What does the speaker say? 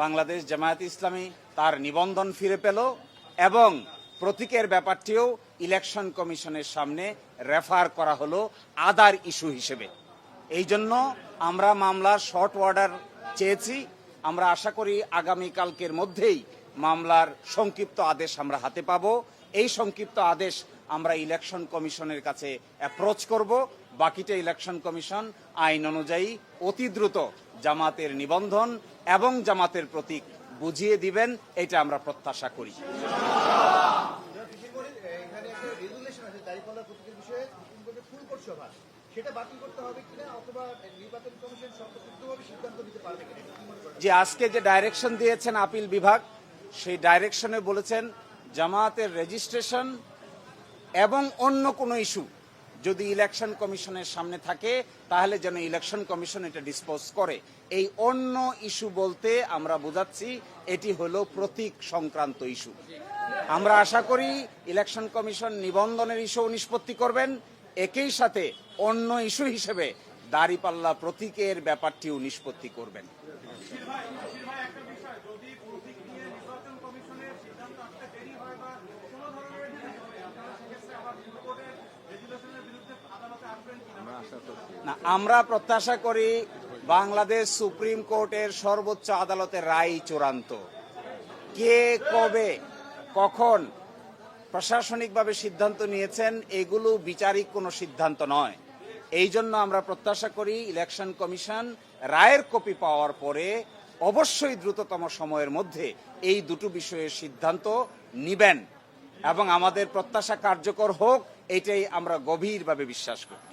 বাংলাদেশ জামায়াতে ইসলামী তার নিবন্ধন ফিরে পেল এবং প্রতীকের ব্যাপারটিও ইলেকশন কমিশনের সামনে রেফার করা হলো আদার ইস্যু হিসেবে। এই জন্য আমরা মামলার শর্ট অর্ডার চেয়েছি। আমরা আশা করি আগামীকালকের মধ্যেই মামলার সংক্ষিপ্ত আদেশ আমরা হাতে পাব। এই সংক্ষিপ্ত আদেশ আমরা ইলেকশন কমিশনের কাছে অ্যাপ্রোচ করব। বাকিটা ইলেকশন কমিশন আইন অনুযায়ী অতি দ্রুত জামাতের নিবন্ধন এবং জামাতের প্রতীক বুঝিয়ে দিবেন, এটা আমরা প্রত্যাশা করি। যে আজকে যে ডাইরেকশন দিয়েছেন আপিল বিভাগ, সেই ডাইরেকশনে বলেছেন জামাতের রেজিস্ট্রেশন এবং অন্য কোনো ইস্যু যদি ইলেকশন কমিশনের সামনে থাকে তাহলে যেন ইলেকশন কমিশন এটা ডিসপোজ করে। এই অন্য ইস্যু বলতে আমরা বোঝাচ্ছি এটি হলো প্রতীক সংক্রান্ত ইস্যু। আমরা আশা করি ইলেকশন কমিশন নিবন্ধনের ইস্যু নিষ্পত্তি করবেন, একই সাথে অন্য ইস্যু হিসেবে দাঁড়িপাল্লা প্রতীকের ব্যাপারটিও নিষ্পত্তি করবেন। না, আমরা প্রত্যাশা করি বাংলাদেশ সুপ্রিম কোর্টের সর্বোচ্চ আদালতের রায় চূড়ান্ত। কে কবে কখন প্রশাসনিকভাবে সিদ্ধান্ত নিয়েছেন এগুলো বিচারিক কোনো সিদ্ধান্ত নয়। এই জন্য আমরা প্রত্যাশা করি ইলেকশন কমিশন রায়ের কপি পাওয়ার পরে অবশ্যই দ্রুততম সময়ের মধ্যে এই দুটো বিষয়ের সিদ্ধান্ত নিবেন এবং আমাদের প্রত্যাশা কার্যকর হোক, এটাই আমরা গভীরভাবে বিশ্বাস করি।